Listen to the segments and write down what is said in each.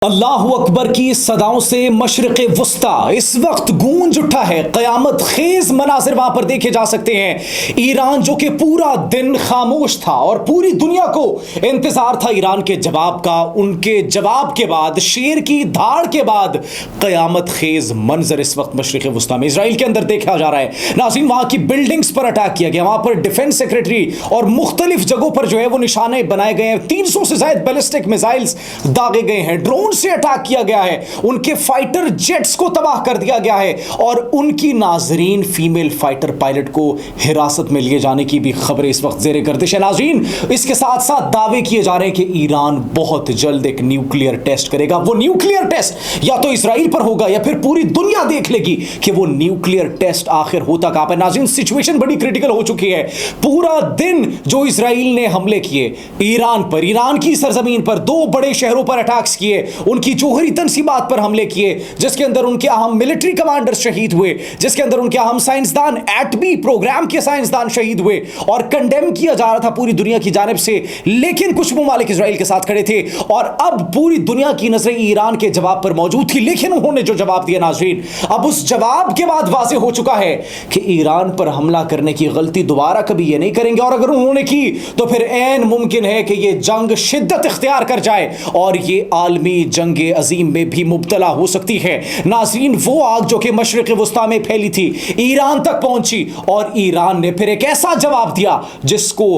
अल्लाह अकबर की सदाओं से मशरिक़ वुस्ता इस वक्त गूंज उठा है। क़यामत खेज मनाज़िर वहां पर देखे जा सकते हैं। ईरान जो कि पूरा दिन खामोश था और पूरी दुनिया को इंतजार था ईरान के जवाब का। उनके जवाब के बाद, शेर की धाड़ के बाद, क़यामत खेज मंजर इस वक्त मशरिक़ वुस्ता में इजराइल के अंदर देखा जा रहा है। नाज़रीन, वहां की बिल्डिंग्स पर अटैक किया गया, वहां पर डिफेंस सेक्रेटरी और मुख्तलिफ जगहों पर जो है वो निशाने बनाए गए हैं। 300 से ज्यादा बैलिस्टिक मिसाइल्स दागे गए हैं, ड्रोन से अटैक किया गया है, उनके फाइटर जेट्स को तबाह कर दिया गया है और उनकी नाजरीन फीमेल फाइटर पायलट को हिरासत में लिए जाने की भी खबरें इस वक्त जेर गर्दिश है। नाजरीन, इसके साथ साथ दावे किए जा रहे हैं कि ईरान बहुत जल्द एक न्यूक्लियर टेस्ट करेगा। वो न्यूक्लियर टेस्ट या तो इसराइल पर होगा या फिर पूरी दुनिया देख लेगी कि वो न्यूक्लियर टेस्ट आखिर होता कहां पर। नाजरीन, सिचुएशन बड़ी क्रिटिकल हो चुकी है। पूरा दिन जो इसराइल ने हमले किए ईरान पर, ईरान की सरजमीन पर 2 बड़े शहरों पर अटैक्स किए, उनकी जोहरी तंसीबात पर हमले किए, जिसके अंदर उनके अहम मिलिट्री कमांडर शहीद हुए, जिसके अंदर उनके अहम साइंसदान, एटमी प्रोग्राम के साइंसदान शहीद हुए और कंडेम किया जा रहा था पूरी दुनिया की जानिब से। लेकिन कुछ ममालिक इजराइल के साथ खड़े थे और अब पूरी दुनिया की नजरें ईरान के जवाब पर मौजूद थी। लेकिन उन्होंने जो जवाब दिया नाज़रीन, अब उस जवाब के बाद वाज़ेह हो चुका है कि ईरान पर हमला करने की गलती दोबारा कभी ये नहीं करेंगे और अगर उन्होंने की तो फिर ऐन मुमकिन है कि ये जंग शिद्दत इख्तियार कर जाए और ये आलमी जंगे अजीम में भी मुब्तला हो सकती है। नाज़रीन, वो आग जो कि मशरिक़ वुस्ता में फैली थी ईरान तक पहुंची और ईरान ने फिर एक ऐसा जवाब दिया जिसको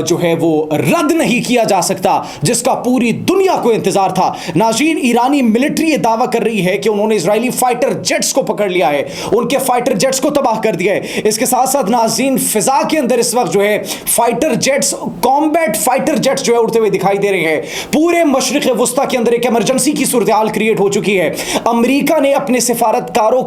जो है वो रद्द नहीं किया जा सकता, जिसका पूरी दुनिया को इंतजार था। नाज़रीन, ईरानी मिलिट्री ये दावा कर रही है कि उन्होंने इजरायली फाइटर जेट्स को पकड़ लिया है, उनके फाइटर जेट्स को तबाह कर दिया है। इसके साथ साथ नाज़रीन, फिजा के अंदर इस वक्त जो है fighter jets, combat fighter jets जो है उड़ते हुए दिखाई दे रहे हैं। पूरे मशरिक़ वुस्ता के अंदर एक इमरजेंसी की सूरत-ए-हाल क्रिएट हो चुकी है। अमेरिका ने अपने सिफारतकारों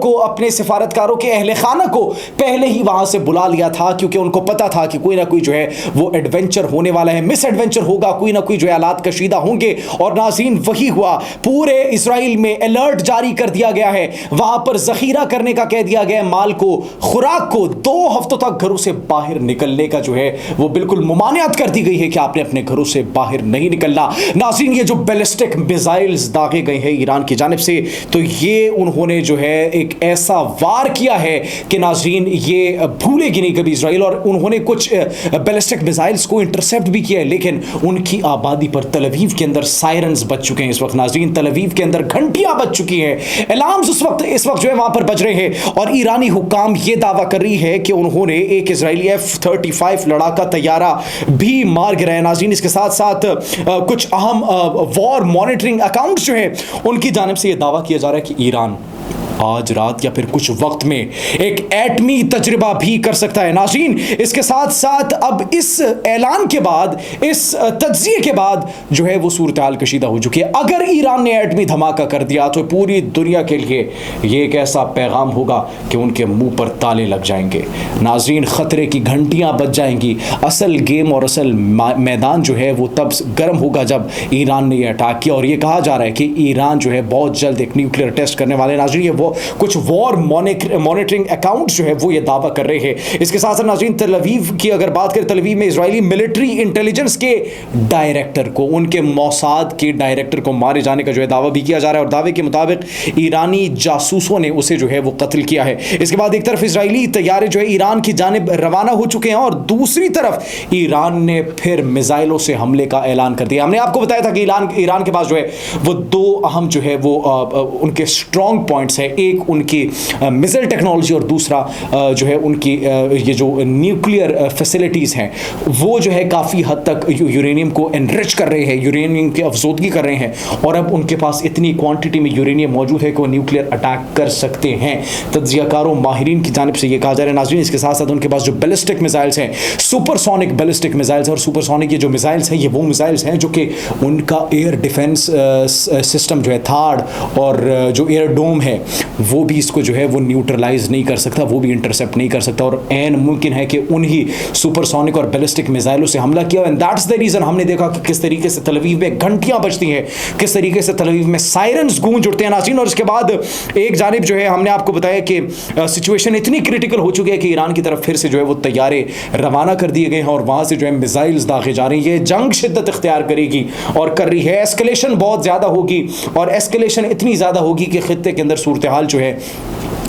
के अहले खाना को पहले ही वहां से बुला लिया था, क्योंकि उनको पता था कि कोई ना कोई जो है वो एडवेंचर होने वाला है, मिस एडवेंचर होगा, कोई ना कोई जो है हालात कशीदा होंगे। और नाज़रीन, वही हुआ। पूरे इजराइल में अलर्ट जारी कर दिया गया है, वहां पर जखीरा करने का कह दिया गया है, माल को, खुराक को। 2 हफ्तों तक घरों से बाहर निकलने का जो है वो बिल्कुल मुमानियत कर दी गई है कि आपने अपने घरों से बाहर नहीं निकलना। नाज़रीन, ये जो बैलिस्टिक मिसाइल्स दागे गए हैं ईरान की जानिब से, तो ये उन्होंने जो है एक ऐसा वार किया है कि नाज़रीन ये भूलेगी नहीं कभी इजराइल। और उन्होंने कुछ बैलिस्टिक मिसाइल्स को इंटरसेप्ट भी किया है, लेकिन उनकी आबादी पर तल अवीव के अंदर सायरन्स बज चुके हैं इस वक्त। नाज़रीन, तल अवीव के अंदर घंटियां बज चुकी हैं, अलार्म्स इस वक्त जो है वहां पर बज रहे हैं। और ईरानी हुक्काम ये दावा कर रही है कि उन्होंने एक इजरायली F-35 लड़ाका तैयारा भी मार गिराया। नाज़रीन, इसके साथ साथ कुछ अहम वॉर मॉनिटरिंग अकाउंट्स जो है उनकी जानिब से यह दावा किया जा रहा है कि ईरान आज रात या फिर कुछ वक्त में एक एटमी तजर्बा भी कर सकता है। नाज़रीन, इसके साथ साथ अब इस ऐलान के बाद, इस तज्जिए के बाद जो है वो सूरत हाल कशीदा हो चुकी है। अगर ईरान ने एटमी धमाका कर दिया तो पूरी दुनिया के लिए ये एक ऐसा पैगाम होगा कि उनके मुंह पर ताले लग जाएंगे। नाज़रीन, ख़तरे की घंटियां बज जाएंगी। असल गेम और असल मैदान जो है वो तब गर्म होगा जब ईरान ने यह अटैक किया। और ये कहा जा रहा है कि ईरान जो है बहुत जल्द एक न्यूक्लियर टेस्ट करने वाले। नाज़रीन, ये कुछ वॉर मॉनिटरिंग अकाउंट जो है वो ये दावा कर रहे हैं। इसके साथ साथ नाज़रीन, तल अवीव की अगर बात करें, तल अवीव में इजरायली मिलिट्री इंटेलिजेंस के डायरेक्टर को, उनके मौसाद के डायरेक्टर को मारे जाने का जो है दावा भी किया जा रहा है और दावे के मुताबिक ईरानी जासूसों ने उसे जो है वो कत्ल किया है। इसके बाद एक तरफ इजरायली तैयारे जो है ईरान की जानिब रवाना हो चुके हैं और दूसरी तरफ ईरान ने फिर मिसाइलों से हमले का ऐलान कर दिया। हमने आपको बताया था कि ईरान के पास जो है वो 2 अहम जो है वो उनके स्ट्रॉन्ग पॉइंट्स है। एक उनकी मिसाइल टेक्नोलॉजी और दूसरा जो है उनकी ये जो न्यूक्लियर फैसिलिटीज़ हैं वो जो है काफ़ी हद तक यूरेनियम को एनरिच कर रहे हैं, यूरेनियम की अफजोदगी कर रहे हैं और अब उनके पास इतनी क्वांटिटी में यूरेनियम मौजूद है कि वो न्यूक्लियर अटैक कर सकते हैं। तज्जियाकारों, माहिरीन की जानिब से ये कहा जा रहा है। नाज़रीन, इसके साथ साथ उनके पास जो बैलिस्टिक मिसाइल्स हैं, सुपरसोनिक बैलिस्टिक मिसाइल्स हैं और सुपरसोनिक ये जो मिसाइल्स हैं ये वो मिसाइल्स हैं जो कि उनका एयर डिफेंस सिस्टम जो है थाड और जो एयर डोम है वो भी इसको जो है वो न्यूट्रलाइज नहीं कर सकता, वो भी इंटरसेप्ट नहीं कर सकता, और एन मुमकिन है कि उन्हीं सुपरसोनिक और बैलिस्टिक मिसाइलों से हमला किया। एंड दैट्स द रीजन हमने देखा कि किस तरीके से तल अवीव में घंटियां बजती हैं, किस तरीके से तल अवीव में सायरन्स गूंज उठते हैं नाज़रीन। और इसके बाद एक जानिब जो है हमने आपको बताया कि सिचुएशन इतनी क्रिटिकल हो चुकी है कि ईरान की तरफ फिर से जो है वो तैयारे रवाना कर दिए गए हैं और वहां से जो है मिसाइल्स दागे जा रही है। जंग शिद्दत इख्तियार करेगी और कर रही है, एस्केलेशन बहुत ज़्यादा होगी, और एस्केलेशन इतनी ज़्यादा होगी कि खित्ते के अंदर सूरत हाल जो है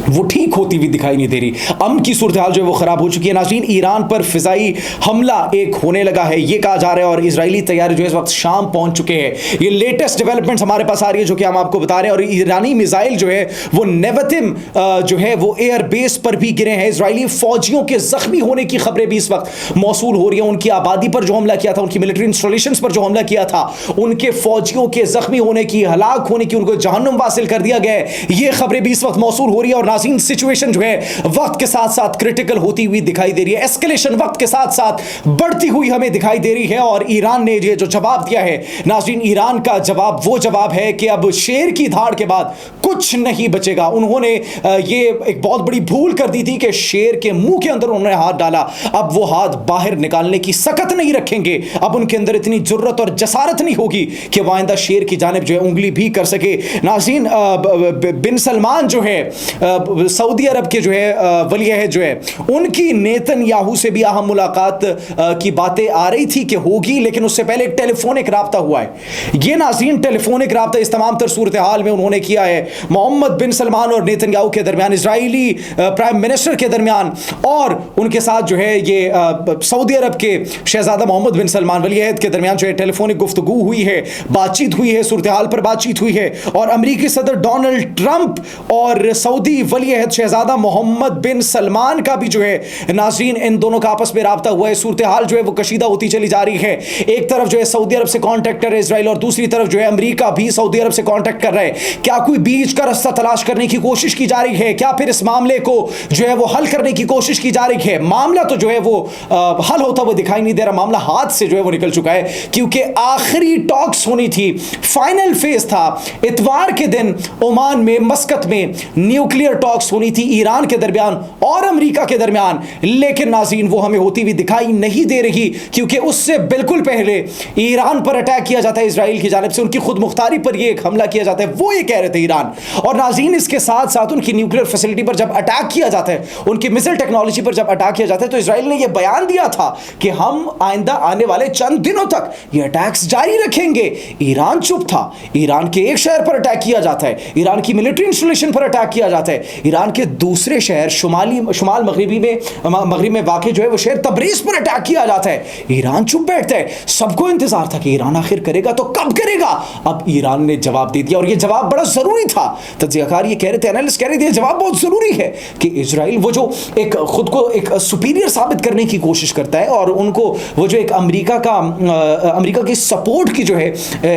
वो ठीक होती हुई दिखाई नहीं दे रही। अमन की सूरत हाल जो है वो ख़राब हो चुकी है नाज़रीन। ईरान पर फ़िज़ाई हमला एक होने लगा है, ये कहा जा रहा है, और इजरायली तैयारी जो है इस वक्त शाम पहुंच चुके हैं। ये लेटेस्ट डेवलपमेंट्स हमारे पास आ रही है जो कि हम आपको बता रहे हैं। और ईरानी मिसाइल जो है वो नेवतिम जो है वो एयर बेस पर भी गिरे हैं। इजरायली फौजियों के जख्मी होने की खबरें भी इस वक्त मौसूल हो रही है। उनकी आबादी पर जो हमला किया था, उनकी मिलिट्री इंस्टॉलेशंस पर जो हमला किया था, उनके फौजियों के जख्मी होने की, हलाक होने की, उनको जहन्नुम वासिल कर दिया गया है, ये खबरें भी इस वक्त मौसूल हो रही है। और नाज़रीन सिचुएशन जो है वक्त के साथ साथ क्रिटिकल होती हुई दिखाई दे रही है, एस्केलेशन वक्त के साथ साथ बढ़ती हुई हमें दिखाई दे रही है। और ईरान ने ये जो जवाब दिया है नाज़रीन, ईरान का जवाब वो जवाब है कि अब शेर की धाड़ के बाद कुछ नहीं बचेगा। उन्होंने ये एक बहुत बड़ी भूल कर दी थी कि शेर के मुंह के अंदर उन्होंने हाथ डाला, अब वो हाथ बाहर निकालने की सकत नहीं रखेंगे। अब उनके अंदर इतनी जुर्रत और जसारत नहीं होगी कि वो आइंदा शेर की जानिब जो है उंगली भी कर सके। नाज़रीन, बिन सलमान जो है सऊदी अरब के जो है वली अहद जो है, उनकी नेतन्याहू से भी अहम मुलाकात की बातें आ रही थी कि होगी, लेकिन उससे पहले एक टेलीफोनिक राब्ता हुआ है। ये नाज़रीन टेलीफोनिक राब्ता इस तमाम तर सूरत हाल में उन्होंने किया है मोहम्मद बिन सलमान और नेतन्याहू के दरमियान, इजरायली प्राइम मिनिस्टर के दरमियान, और उनके साथ जो है ये सऊदी अरब के शहजादा मोहम्मद बिन सलमान वली अहद के दरमियान जो है टेलीफोनिक गुफ्तगू हुई है, बातचीत हुई है, सूरत हाल पर बातचीत हुई है। और अमेरिकी सदर डोनाल्ड ट्रंप और सऊदी वली अहद शहजादा मोहम्मद बिन सलमान का भी जो है नाज़रीन इन दोनों का आपस में राब्ता हुआ है। सूरत हाल जो है वो कशीदा होती चली जा रही है। एक तरफ जो है सऊदी अरब से कॉन्टैक्ट कर रहे इजराइल, और दूसरी तरफ जो है अमेरिका भी सऊदी अरब से कॉन्टैक्ट कर रहे हैं। क्या कोई बीच का रास्ता तलाश करने की कोशिश की जा रही है? क्या फिर इस मामले को जो है वो हल करने की कोशिश की जा रही है? मामला तो जो है वो हल होता हुआ दिखाई नहीं दे रहा, मामला हाथ से जो है वो निकल चुका है, क्योंकि आखिरी टॉक्स होनी थी, फाइनल फेज था। इतवार के दिन ओमान में, मस्कत में न्यूक्लियर टॉक्स होनी थी ईरान के दरमियान और अमेरिका के दरमियान, लेकिन नाज़रीन वो हमें होती हुई दिखाई नहीं दे रही, क्योंकि उससे बिल्कुल पहले ईरान पर अटैक किया जाता है इजराइल की जानिब से, उनकी खुद मुख्तारी पर ये एक हमला किया जाता है, वो ये कह रहे थे ईरान। और नाज़रीन इसके साथ साथ उनकी न्यूक्लियर फैसिलिटी पर जब अटैक किया जाता है, उनकी मिसाइल टेक्नोलॉजी पर जब अटैक किया जाता है, तो इजराइल ने यह बयान दिया था कि हम आइंदा आने वाले चंद दिनों तक ये अटैक्स जारी रखेंगे। ईरान चुप था। ईरान के एक शहर पर अटैक किया जाता है, ईरान की मिलिट्री इंस्टॉलेशन पर अटैक किया जाता है, ईरान के दूसरे शहर शुमाल मगरिब में वाक़ जो है वो शहर तबरीज़ पर अटैक किया जाता है। ईरान चुप बैठता है। सबको इंतजार था कि ईरान आखिर करेगा तो कब करेगा। अब ईरान ने जवाब दे दिया, और ये जवाब बड़ा ज़रूरी था। तज्ज़ियाकार ये कह रहे थे, एनालिस्ट कह रहे थे, जवाब बहुत ज़रूरी है कि इजराइल वो जो एक खुद को एक सुपीरियर साबित करने की कोशिश करता है, और उनको वो जो एक अमेरिका की सपोर्ट की जो है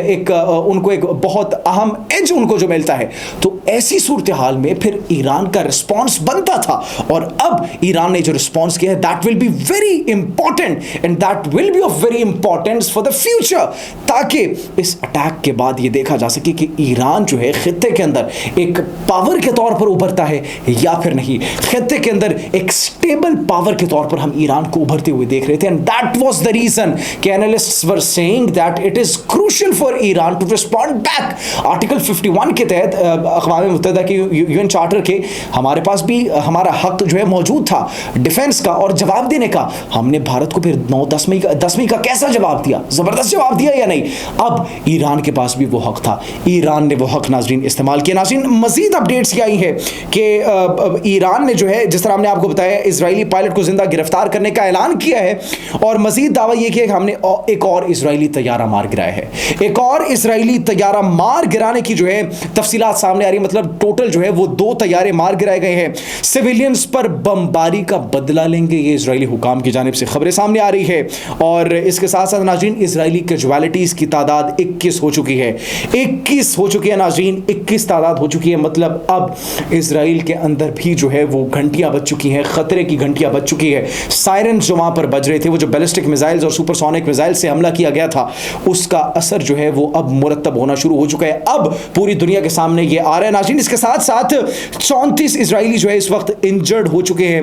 एक उनको एक बहुत अहम एज उनको जो मिलता है, तो ऐसी सूरत हाल में फिर ईरान का रिस्पॉन्स बनता था। और अब ईरान ने जो रिस्पॉन्स किया है, that will be very important, and that will be of very importance for the future, ताकि इस अटैक के बाद ये देखा जा सके कि ईरान जो है खित्ते के अंदर एक पावर के तौर पर उभरता है या फिर नहीं। खित्ते के अंदर एक स्टेबल पावर के तौर पर हम ईरान को उभरते हुए देख रहे थे, and that was the reason कि analysts were saying that it is crucial for Iran to respond back. Article 51 के तहत अक़वाम मुत्तहिदा के यूएन चार्टर के हमारे पास भी हमारा हक जो है मौजूद था डिफेंस का और जवाब देने का। हमने भारत को फिर 9-10वीं का कैसा जवाब दिया, जबरदस्त जवाब दिया या नहीं। अब ईरान के पास भी वो हक था, ईरान ने वो हक नाज़रीन इस्तेमाल किया। नाज़रीन मजीद अपडेट्स ये आई है कि ईरान ने जो है, जिस तरह हमने आपको बताया, इजरायली पायलट को जिंदा गिरफ्तार करने का ऐलान किया है, और मजीद दावा यह किया कि हमने एक और इजरायली तैयारा मार गिराया है। एक और इजरायली तैयारा मार गिराने की जो है तफसीलात सामने आ रही है। मतलब टोटल जो है वो 2 तैयारे मार गिराए गए हैं। सिविलियंस पर बमबारी का बदला लेंगे, ये इजरायली हुकाम की जानिब से खबरें सामने आ रही है। और इसके साथ साथ नाज़रीन इजरायली कैजुअलिटीज़ की तादाद 21 हो चुकी है। 21 हो चुकी है नाज़रीन, 21 तादाद हो चुकी है। मतलब अब इजराइल के अंदर भी जो है वो घंटियां बज चुकी हैं, खतरे की घंटियां बज चुकी है। सायरन जो वहां पर बज रहे थे, वो जो बैलिस्टिक मिसाइल्स और सुपरसोनिक मिसाइल से हमला किया गया था, उसका असर जो है वो अब मुरतब होना शुरू हो चुका है। अब पूरी दुनिया के सामने ये आ रहा है नाज़रीन। इसके साथ साथ 34 इजरायली जो है इस वक्त इंजर्ड हो चुके हैं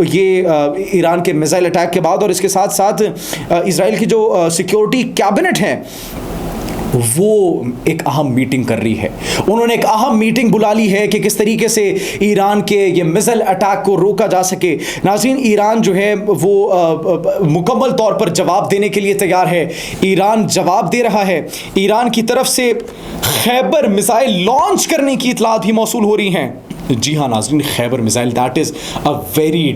ये ईरान के मिसाइल अटैक के बाद। और इसके साथ साथ इजराइल की जो सिक्योरिटी कैबिनेट है वो एक अहम मीटिंग कर रही है। उन्होंने एक अहम मीटिंग बुला ली है कि किस तरीके से ईरान के ये मिसाइल अटैक को रोका जा सके। नाज़रीन, ईरान जो है वो मुकम्मल तौर पर जवाब देने के लिए तैयार है। ईरान जवाब दे रहा है। ईरान की तरफ से खैबर मिसाइल लॉन्च करने की इतलात भी मौसूल हो रही हैं। जी हाँ नाज़रीन, Khyber missile that is a very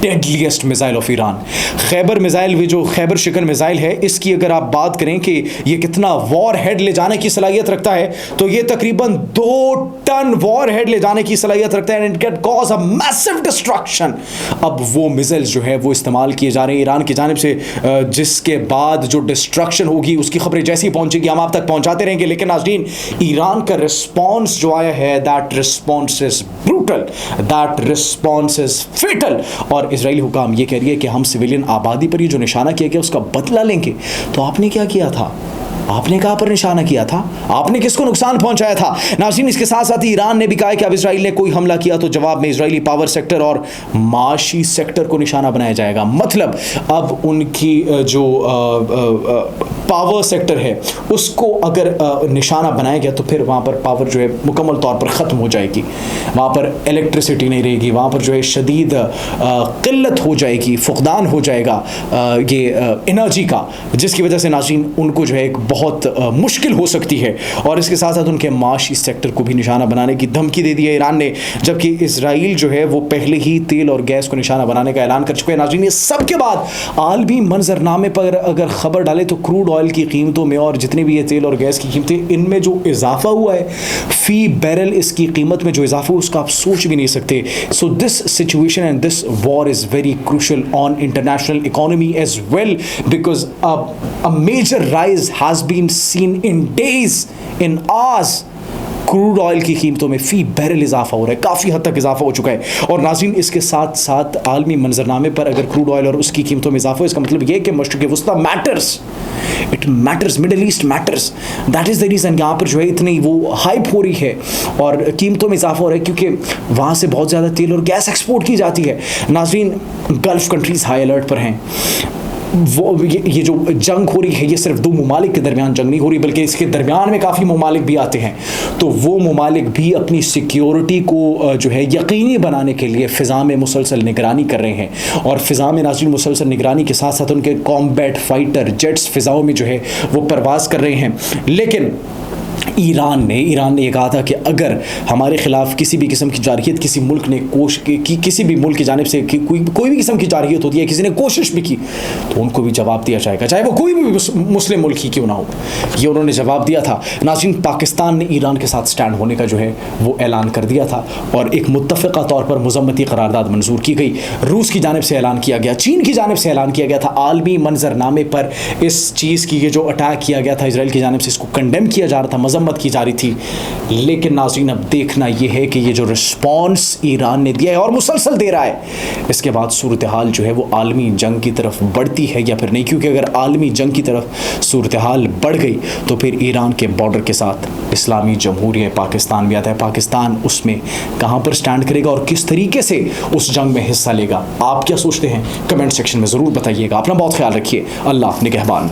deadliest missile of Iran. Khyber missile, ये जो खैबर शिकन मिसाइल है, इसकी अगर आप बात करें कि ये कितना वॉर हेड ले जाने की सलाहियत रखता है, तो ये तकरीबन 2 टन वॉर हेड ले जाने की सलाहियत रखता है। And it can cause a massive destruction. अब वो मिसाइल्स जो है वो इस्तेमाल किए जा रहे हैं ईरान की जानिब से, जिसके बाद जो डिस्ट्रक्शन होगी उसकी खबरें जैसी पहुंचेगी हम आप तक पहुंचाते रहेंगे। लेकिन नाज़रीन, ईरान का रिस्पॉन्स जो आया है, that response is brutal, that response is fatal. और इजरायली हुकाम ये कह रही है कि हम सिविलियन आबादी पर ही जो निशाना किया गया उसका बदला लेंगे। तो आपने क्या किया था? आपने कहाँ पर निशाना किया था? आपने किसको नुकसान पहुंचाया था? नाज़रीन, इसके साथ साथ ईरान ने भी कहा है कि अब इजराइल ने कोई हमला किया तो जवाब में इजरायली पावर सेक्टर और माशी सेक्टर को निशाना बनाया जाएगा। मतलब अब उनकी जो पावर सेक्टर है उसको अगर निशाना बनाया गया तो फिर वहाँ पर पावर जो है मुकम्मल तौर पर ख़त्म हो जाएगी। वहाँ पर इलेक्ट्रिसिटी नहीं रहेगी, वहाँ पर जो है शदीद क़िल्लत हो जाएगी, फुक़दान हो जाएगा ये एनर्जी का, जिसकी वजह से नाज़रीन उनको जो है एक बहुत मुश्किल हो सकती है। और इसके साथ साथ उनके माशी सेक्टर को भी निशाना बनाने की धमकी दे दी है ईरान ने, जबकि इजराइल जो है वो पहले ही तेल और गैस को निशाना बनाने का ऐलान कर चुके हैं। नाज़रीन, ये सब के बाद आलमी मंजरनामे पर अगर खबर डाले तो क्रूड ऑयल की कीमतों में और जितने भी ये तेल और गैस की कीमतें, इनमें जो इजाफा हुआ है फी बैरल, इसकी कीमत में जो इजाफा हुआ उसका आप सोच भी नहीं सकते। So this situation and this war is very crucial on international economy as well, because a major rise has been seen in days, in hours। Crude oil की कीमतों में फी बैरल इजाफा हो रहा है, काफ़ी हद तक इजाफा हो चुका है। और नाज़रीन, इसके साथ साथ आलमी मंजरनामे पर अगर क्रूड ऑयल और उसकी कीमतों में इजाफा हो, इसका मतलब ये है कि मशरिक़ वस्ता matters, it matters, Middle East matters. That is the reason यहाँ पर जो है इतनी वो हाइप हो रही है और कीमतों में इजाफा हो रहा है, क्योंकि वहाँ से बहुत ज़्यादा तेल और गैस एक्सपोर्ट की जाती है। नाज़रीन, गल्फ़ कंट्रीज़ हाई अलर्ट पर हैं। वो ये जो जंग हो रही है, ये सिर्फ 2 ममालिक के दरमियान जंग नहीं हो रही, बल्कि इसके दरमियान में काफ़ी ममालिक भी आते हैं। तो वो ममालिक भी अपनी सिक्योरिटी को जो है यकीनी बनाने के लिए फ़िज़ा में मुसलसल निगरानी कर रहे हैं। और फ़िज़ा में नाज़रीन मुसलसल निगरानी के साथ साथ उनके कॉम्बैट फाइटर जेट्स फ़िज़ाओं में जो है वो परवाज़ कर रहे हैं। लेकिन ईरान ने ये कहा था कि अगर हमारे खिलाफ किसी भी किस्म की जारहियत किसी मुल्क ने किसी भी मुल्क की जानिब से कोई भी किस्म की जारहियत होती है, किसी ने कोशिश भी की, तो उनको भी जवाब दिया जाएगा, चाहे वो कोई भी मुस्लिम मुल्क ही क्यों ना हो। ये उन्होंने जवाब दिया था। नाज़रीन, पाकिस्तान ने ईरान के साथ स्टैंड होने का जो है वो ऐलान कर दिया था और एक मुत्तफ़िक़ा तौर पर मुज़म्मती करारदाद मंजूर की गई। रूस की जानिब से ऐलान किया गया, चीन की जानिब से ऐलान किया गया था। आलमी मंजरनामे पर इस चीज़ की, ये जो अटैक किया गया था इजराइल की जानिब से, इसको कंडेम किया जा रहा था, मजम्मत की जा रही थी। लेकिन नाज़रीन, अब देखना यह है कि ये जो रिस्पॉन्स ईरान ने दिया है और मुसलसल दे रहा है, इसके बाद सूरत हाल जो है वो आलमी जंग की तरफ बढ़ती है या फिर नहीं। क्योंकि अगर आलमी जंग की तरफ सूरत हाल बढ़ गई तो फिर ईरान के बॉर्डर के साथ इस्लामी जमहूरियत पाकिस्तान भी आता है। पाकिस्तान उसमें कहाँ पर स्टैंड करेगा और किस तरीके से उस जंग में हिस्सा लेगा, आप क्या सोचते हैं? कमेंट सेक्शन में ज़रूर बताइएगा। अपना बहुत ख्याल रखिए। अल्लाह निगहबान।